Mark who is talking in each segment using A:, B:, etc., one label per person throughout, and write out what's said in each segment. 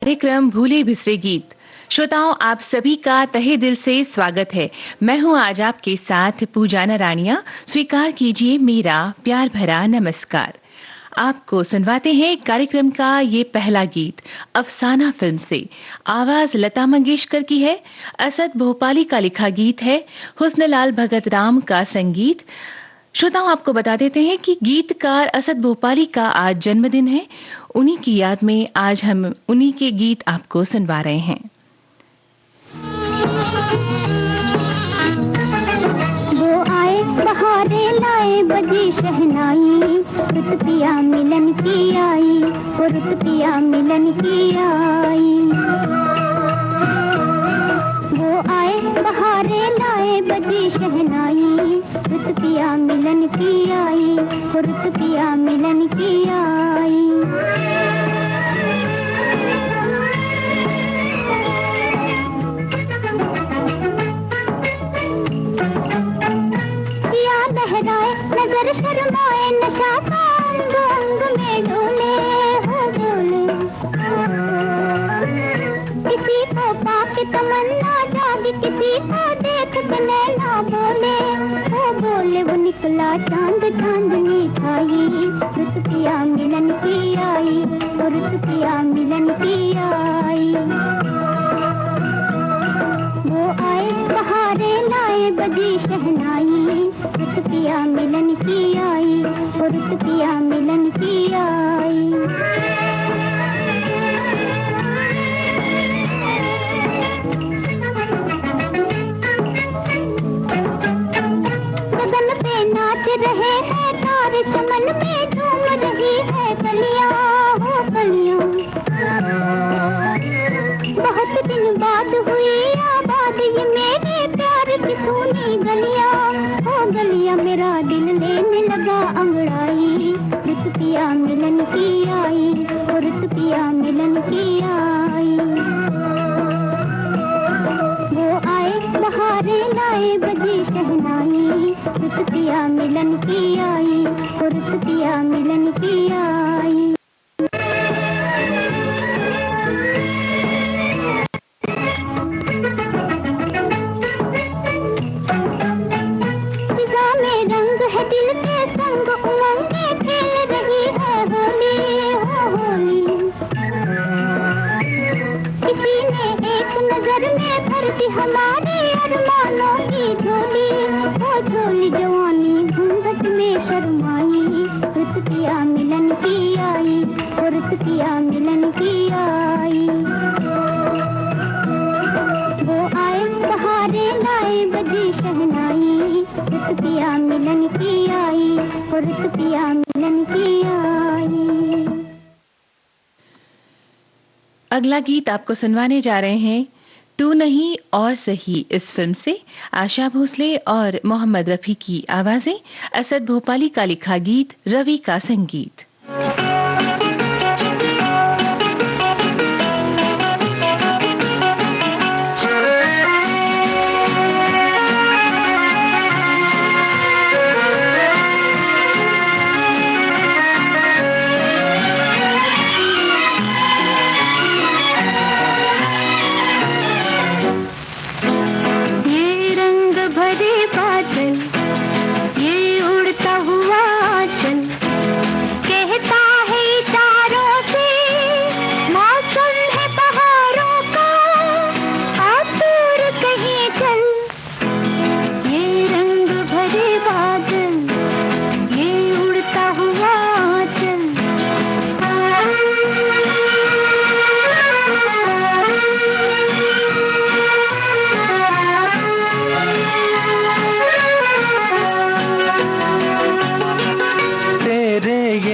A: कार्यक्रम भूले बिसरे गीत। श्रोताओं, आप सभी का तहे दिल से स्वागत है। मैं हूं आज आपके साथ पूजा नारायणिया। स्वीकार कीजिए मेरा प्यार भरा नमस्कार। आपको सुनवाते हैं कार्यक्रम का ये पहला गीत अफसाना फिल्म से। आवाज लता मंगेशकर की है, असद भोपाली का लिखा गीत है, हुस्नलाल भगत राम का संगीत। श्रोताओं, आपको बता देते हैं कि गीतकार असद भोपाली का आज जन्मदिन है। उन्हीं की याद में आज हम उन्हीं के गीत आपको सुनवा रहे हैं।
B: वो आए बहारे लाए बजी शहनाई, रुत पिया मिलन की आई, वो रुत पिया मिलन की आई। वो आए बहारे लाए बजी शहनाई, रुत पिया मिलन की आई, वो रुत पिया मिलन की आई। लहराए नजर शर्माए, नशा का अंग अंग में डोले हो डोले। किसी को पाके तमन्ना जागी, किसी को देख के नैना बोले हो बोले। वो निकला चांद चांदनी छाई, रुत पिया मिलन की आई, वो रुत पिया मिलन की आई। वो आए बहारे लाए बजी शहनाई, रुत पिया मिलन की आई, वो रुत पिया मिलन की आई। गगन पे नाच रहे हैं तारे, चमन में झूम रही है कलियां हो कलियां। बहुत दिन बाद हुई आबाद ये मेरे प्यार की सूनी गलियां हो गलियां। मेरा दिल लेने लगा अंगड़ाई, रुत पिया मिलन की आई, वो रुत पिया मिलन की आई। वो आए बहारे लाए बजी शहनाई, रुत पिया मिलन की आई, वो रुत पिया मिलन की आई। दिल के संग उमंगे खेल रही है होली हो होली। किसी ने एक नजर में भर दी हमारे अरमानों की झोली हो झोली। जवानी घूंघट में शर्माई, रुत पिया मिलन की आई, वो रुत पिया मिलन की आई। वो आए बहारे लाए बजी शहनाई, रुत पिया मिलन की आई, वो रुत पिया मिलन की आई।
A: अगला गीत आपको सुनवाने जा रहे हैं तू नहीं और सही इस फिल्म से। आशा भोसले और मोहम्मद रफी की आवाजें, असद भोपाली का लिखा गीत, रवि का संगीत।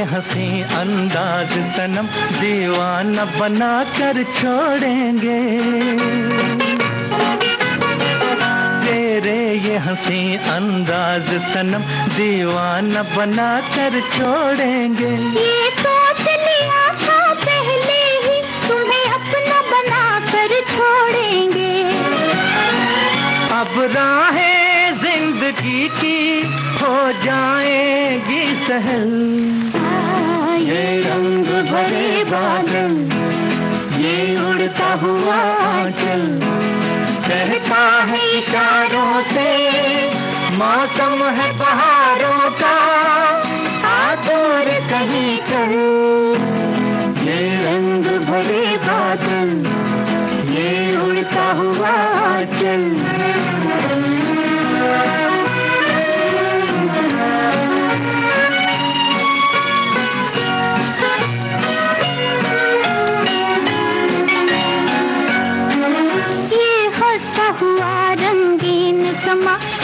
C: हंसी अंदाज सनम दीवाना बना कर छोड़ेंगे। तेरे ये हंसी अंदाज सनम दीवाना बना कर छोड़ेंगे।
B: ये सोच लिया था पहले ही, तुम्हें अपना बना कर छोड़ेंगे।
C: अब राहें जिंदगी की हो जाएगी सहल, ये रंग भरे बादल, ये उड़ता हुआ आंचल कहता है इशारों से मौसम है बहारों का, आ दूर कहीं चल। ये रंग भरे बादल, ये उड़ता हुआ आंचल।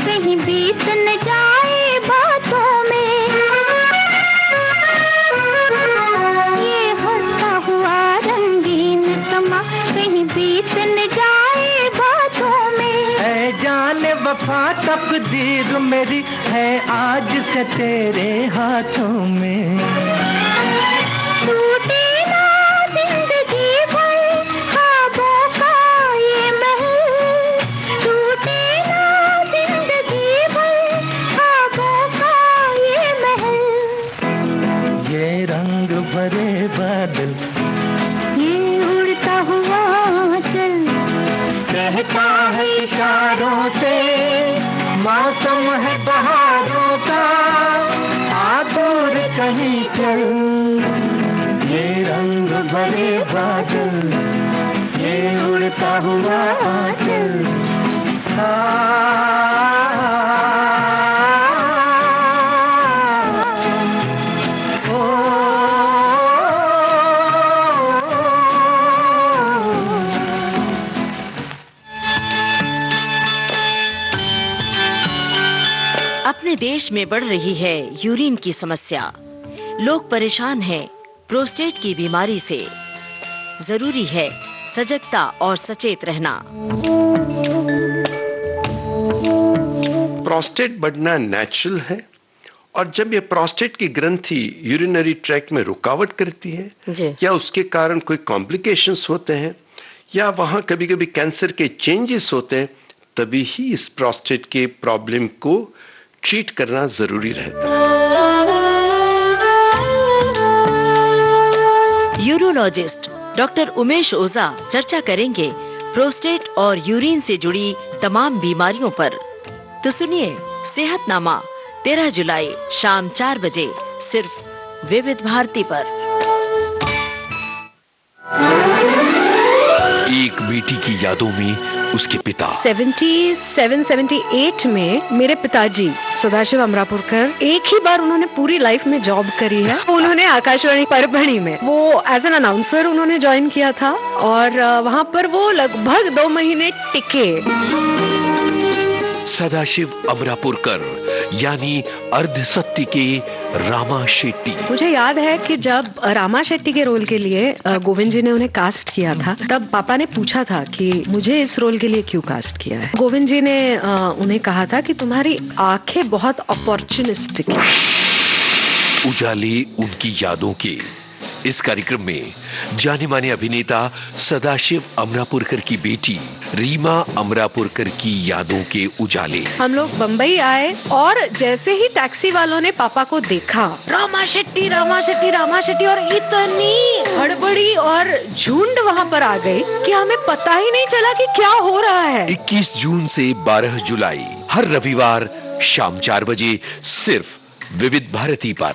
B: कहीं बीत न जाए बातों में, ये हंसता हुआ रंगीन समा कहीं बीत न जाए बातों में।
C: ऐ जाने वफा तकदीर मेरी है आज से तेरे हाथों में।
B: टूटे ना जिंदगी भर ख्वाबों का ये महल, टूटे ना जिंदगी भर ख्वाबों का ये महल।
C: ये रंग भरे बादल,
B: ये उड़ता हुआ आंचल
C: कहता है इशारों से मौसम है बहारों का, आ दूर कहीं चल। ये रंग भरे बादल, ये उड़ता हुआ आंचल।
D: अपने देश में बढ़ रही है यूरिन की समस्या। लोग परेशान हैं प्रोस्टेट की बीमारी से। जरूरी है सजगता और सचेत रहना।
E: प्रोस्टेट बढ़ना नेचुरल है, और जब ये प्रोस्टेट की ग्रंथि यूरिनरी ट्रैक्ट में रुकावट करती है या उसके कारण कोई कॉम्प्लिकेशंस होते हैं या वहां कभी-कभी कैंसर के चेंजेस होते हैं, तभी ही इस प्रोस्टेट के प्रॉब्लम को ट्रीट करना जरूरी रहता है।
D: यूरोलॉजिस्ट डॉक्टर उमेश ओझा चर्चा करेंगे प्रोस्टेट और यूरिन से जुड़ी तमाम बीमारियों पर। तो सुनिए सेहतनामा 13 जुलाई शाम 4 बजे सिर्फ विविध भारती पर।
F: एक बेटी की यादों में उसके पिता
G: 77-78 में मेरे पिताजी सदाशिव अमरापुरकर, एक ही बार उन्होंने पूरी लाइफ में जॉब करी है। उन्होंने आकाशवाणी परभणी में वो एज एन अनाउंसर उन्होंने ज्वाइन किया था, और वहाँ पर वो लगभग 2 महीने टिके।
F: सदाशिव अमरापुरकर यानी अर्ध सत्य के रामा शेट्टी।
G: मुझे याद है कि जब रामा शेट्टी के रोल के लिए गोविंद जी ने उन्हें कास्ट किया था, तब पापा ने पूछा था कि मुझे इस रोल के लिए क्यों कास्ट किया है। गोविंद जी ने उन्हें कहा था कि तुम्हारी आंखें बहुत अपॉर्चुनिस्टिक हैं।
F: उजाले उनकी यादों के इस कार्यक्रम में जाने माने अभिनेता सदाशिव अमरापुरकर की बेटी रीमा अमरापुरकर की यादों के उजाले।
G: हम लोग बम्बई आए और जैसे ही टैक्सी वालों ने पापा को देखा, रामा शेट्टी रामा शेट्टी रामा शेट्टी, और इतनी हड़बड़ी और झुंड वहाँ पर आ गई कि हमें पता ही नहीं चला कि क्या हो रहा है।
F: 21 जून से 12 जुलाई हर रविवार शाम 4 बजे सिर्फ विविध भारती पर।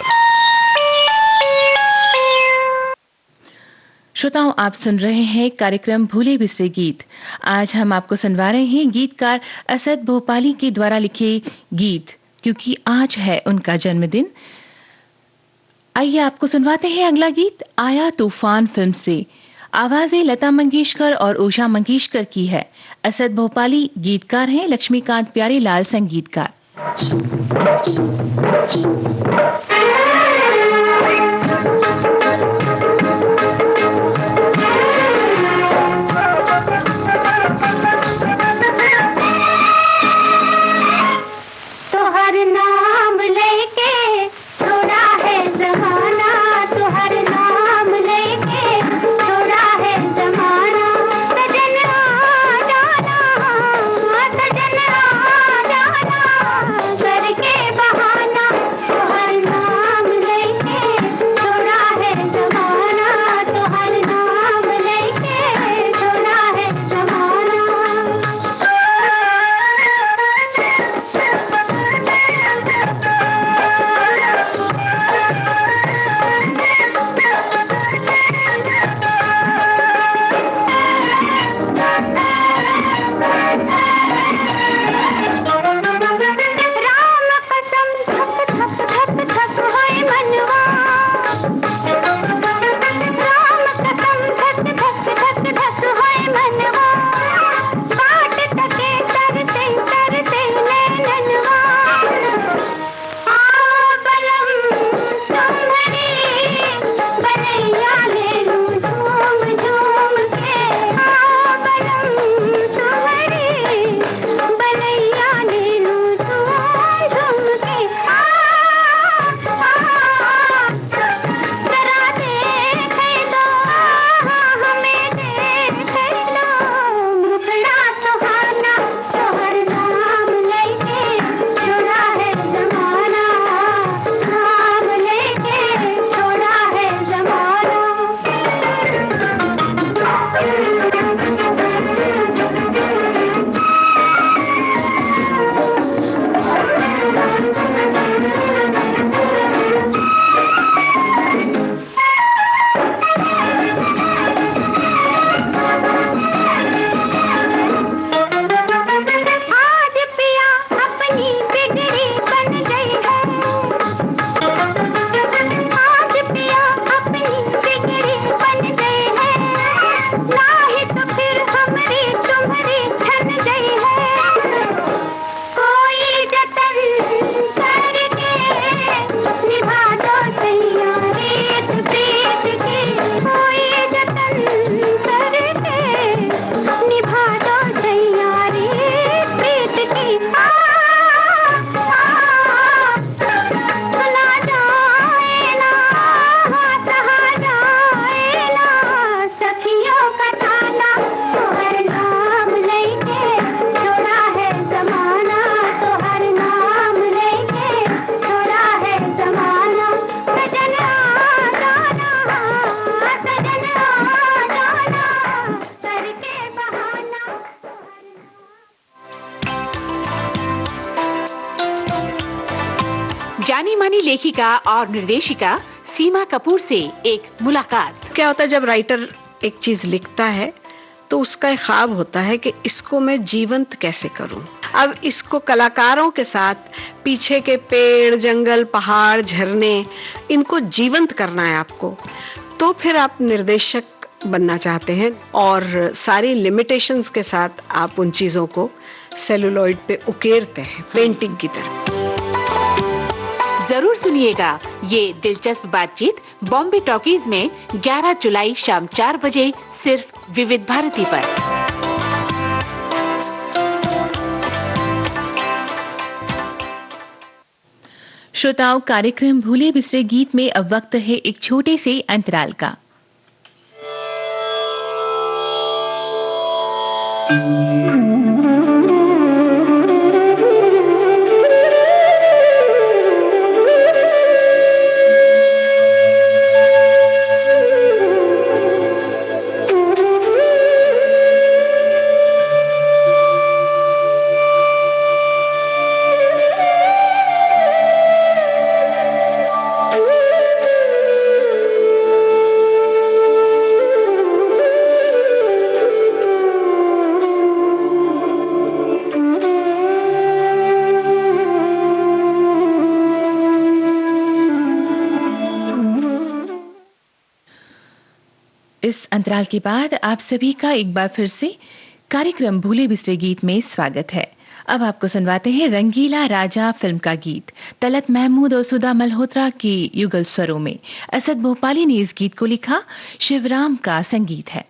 A: श्रोताओं, आप सुन रहे हैं कार्यक्रम भूले बिसरे गीत। आज हम आपको सुनवा रहे हैं गीतकार असद भोपाली के द्वारा लिखे गीत, क्योंकि आज है उनका जन्मदिन। आइए आपको सुनवाते हैं अगला गीत आया तूफान फिल्म से। आवाजें लता मंगेशकर और उषा मंगेशकर की है। असद भोपाली गीतकार हैं, लक्ष्मीकांत प्यारेलाल संगीतकार।
B: करके बहाना, तो हर नाम
A: जानी मानी लेखिका और निर्देशिका सीमा कपूर से एक मुलाकात।
G: क्या होता है जब राइटर एक चीज लिखता है तो उसका एक ख्वाब होता है कि इसको मैं जीवंत कैसे करूं। अब इसको कलाकारों के साथ पीछे के पेड़, जंगल, पहाड़, झरने, इनको जीवंत करना है आपको, तो फिर आप निर्देशक बनना चाहते हैं और सारी लिमिटेशंस के साथ आप उन चीजों को सेलुलॉइड पे उकेरते हैं पेंटिंग की तरह।
A: जरूर सुनिएगा ये दिलचस्प बातचीत बॉम्बे टॉकीज में 11 जुलाई शाम 4 बजे सिर्फ विविध भारती पर। श्रोताओं, कार्यक्रम भूले बिसरे गीत में अब वक्त है एक छोटे से अंतराल का। इस अंतराल के बाद आप सभी का एक बार फिर से कार्यक्रम भूले बिसरे गीत में स्वागत है। अब आपको सुनवाते हैं रंगीला राजा फिल्म का गीत तलत महमूद और सुधा मल्होत्रा की युगल स्वरों में। असद भोपाली ने इस गीत को लिखा, शिवराम का संगीत है।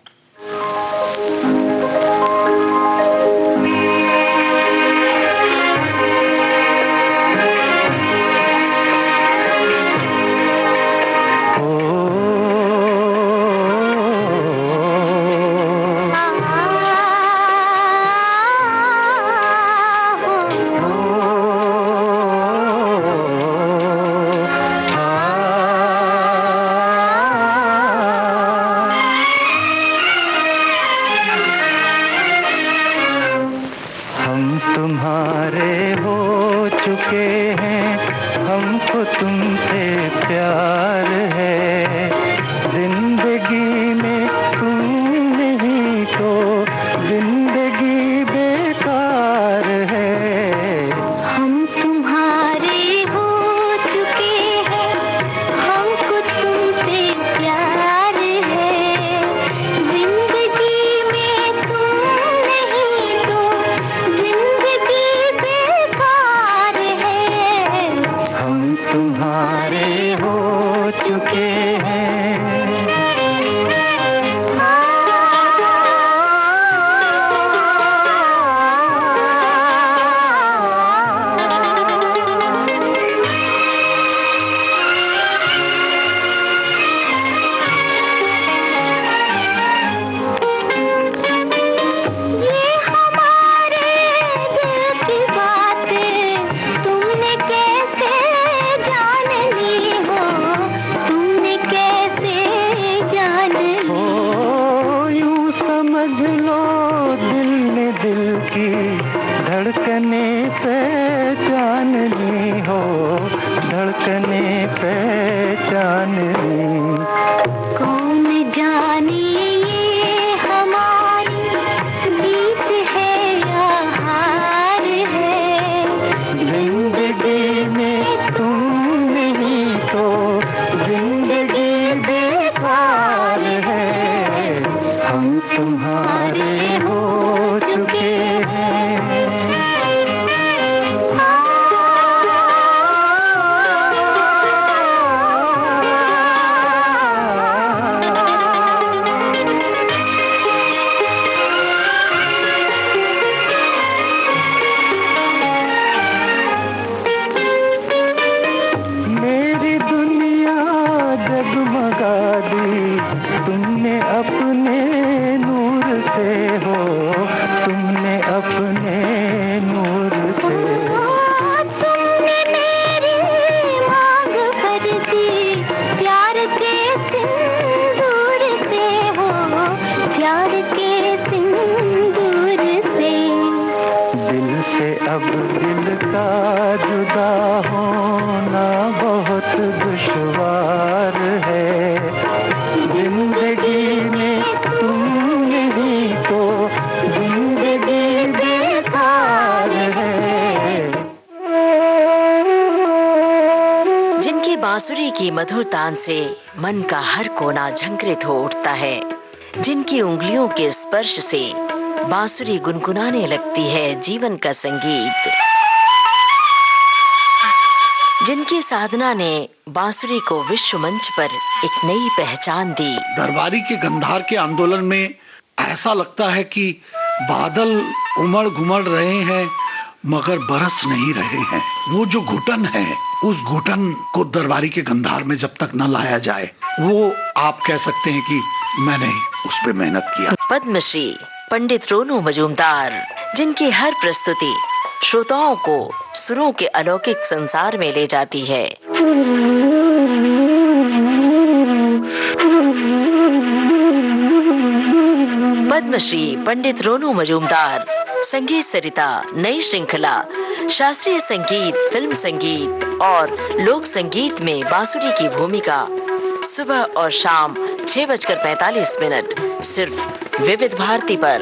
B: दिल
C: तुमसे अब दिल का जुदा होना बहुत दुश्वार है। जिंदगी में तुम नहीं तो जिंदगी बेकार है।
D: जिनकी बांसुरी की मधुर तान से मन का हर कोना झंकृत हो उठता है, जिनकी उंगलियों के स्पर्श से बांसुरी गुनगुनाने लगती है जीवन का संगीत, जिनकी साधना ने बांसुरी को विश्व मंच पर एक नई पहचान दी।
H: दरबारी के गंधार के आंदोलन में ऐसा लगता है कि बादल उमड़ घुमड़ रहे हैं मगर बरस नहीं रहे हैं। वो जो घुटन है, उस घुटन को दरबारी के गंधार में जब तक न लाया जाए, वो आप कह सकते हैं कि मैंने उस पे मेहनत किया।
D: पद्मश्री पंडित रोनू मजूमदार, जिनकी हर प्रस्तुति श्रोताओं को सुरों के अलौकिक संसार में ले जाती है। पद्मश्री पंडित रोनू मजूमदार संगीत सरिता नई श्रृंखला शास्त्रीय संगीत, फिल्म संगीत और लोक संगीत में बांसुरी की भूमिका सुबह और शाम 6:45 सिर्फ विविध भारती पर।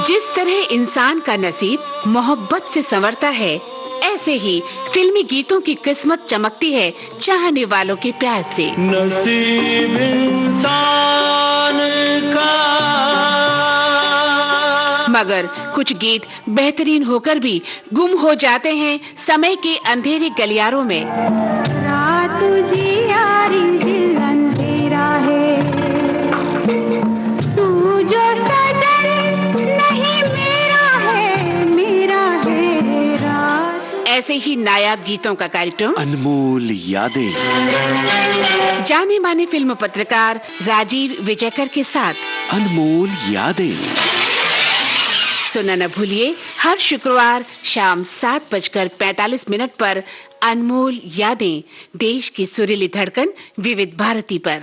A: जिस तरह इंसान का नसीब मोहब्बत से संवरता है, ऐसे ही फिल्मी गीतों की किस्मत चमकती है चाहने वालों के प्यार से।
C: नसीब इंसान का,
A: मगर कुछ गीत बेहतरीन होकर भी गुम हो जाते हैं समय के अंधेरे गलियारों में।
B: रात जियारी दिल अंधेरा है, तू जो सजन नहीं मेरा है रात।
A: ऐसे ही नायाब गीतों का कार्यक्रम
E: अनमोल यादें,
A: जाने माने फिल्म पत्रकार राजीव विजयकर के साथ
E: अनमोल यादें
A: सुनना न भूलिए हर शुक्रवार शाम 7:45 पर अनमोल यादें, देश की सुरीली धड़कन विविध भारती पर।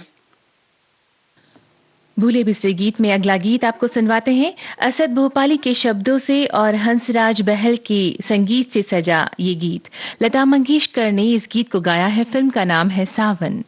A: भूले बिसरे गीत में अगला गीत आपको सुनवाते हैं असद भोपाली के शब्दों से और हंसराज बहल के संगीत से सजा ये गीत। लता मंगेशकर ने इस गीत को गाया है। फिल्म का नाम है सावन।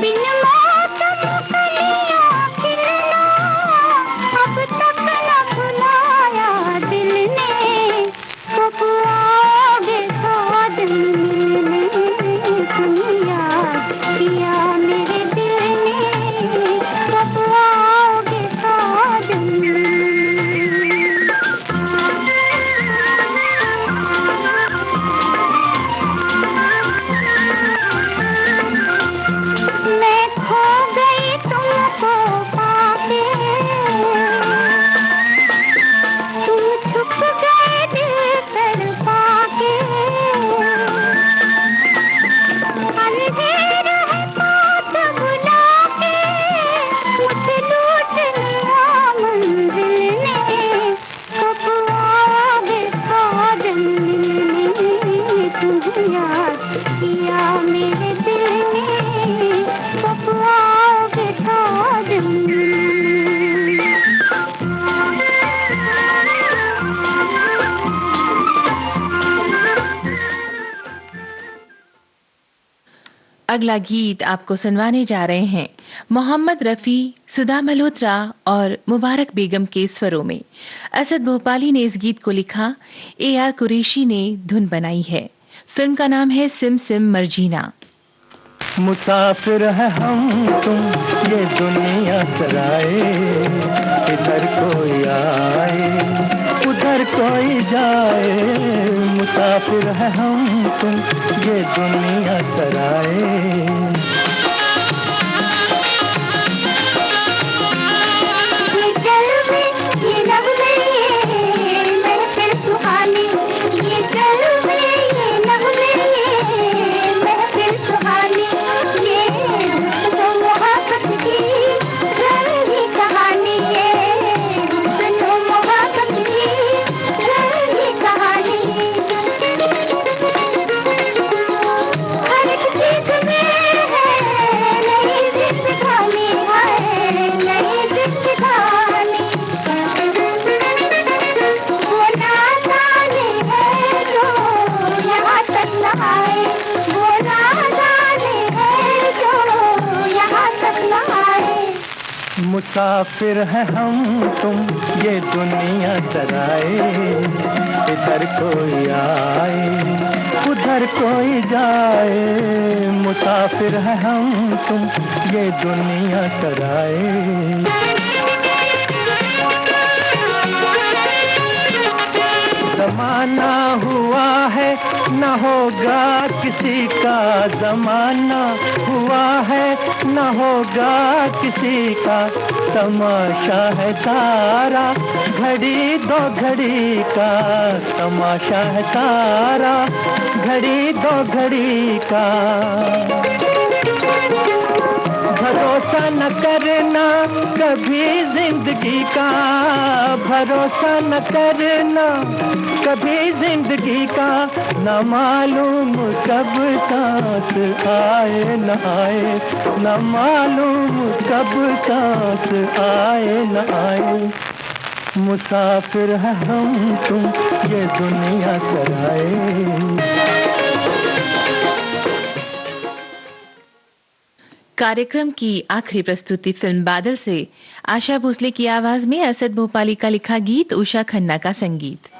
B: बिन मौत
A: अगला गीत आपको सुनवाने जा रहे हैं मोहम्मद रफी, सुधा मल्होत्रा और मुबारक बेगम के स्वरों में। असद भोपाली ने इस गीत को लिखा, AR कुरैशी ने धुन बनाई है। फिल्म का नाम है सिम सिम मर्जीना।
C: मुसाफिर है हम तुम ये दुनिया चराए, इधर कोई आए उधर कोई जाए। मुसाफिर है हम तुम ये दुनिया चराए। मुसाफिर है हम तुम ये दुनिया चराए, इधर कोई आए उधर कोई जाए। मुसाफिर है हम तुम ये दुनिया चराए। जमाना हुआ है न होगा किसी का, जमाना हुआ है न होगा किसी का। तमाशा है सारा घड़ी दो घड़ी का, तमाशा है सारा घड़ी दो घड़ी का। भरोसा न करना कभी जिंदगी का, भरोसा न करना कभी जिंदगी का। न मालूम कब सांस आए न आए, न मालूम कब सांस आए न आए। मुसाफिर है हम तुम ये दुनिया सराए।
A: कार्यक्रम की आखिरी प्रस्तुति फिल्म बादल से आशा भोसले की आवाज में असद भोपाली का लिखा गीत, उषा खन्ना का संगीत।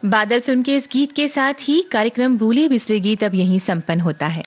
A: बादल फिल्म के इस गीत के साथ ही कार्यक्रम भूले बिसरे गीत अब यहीं संपन्न होता है।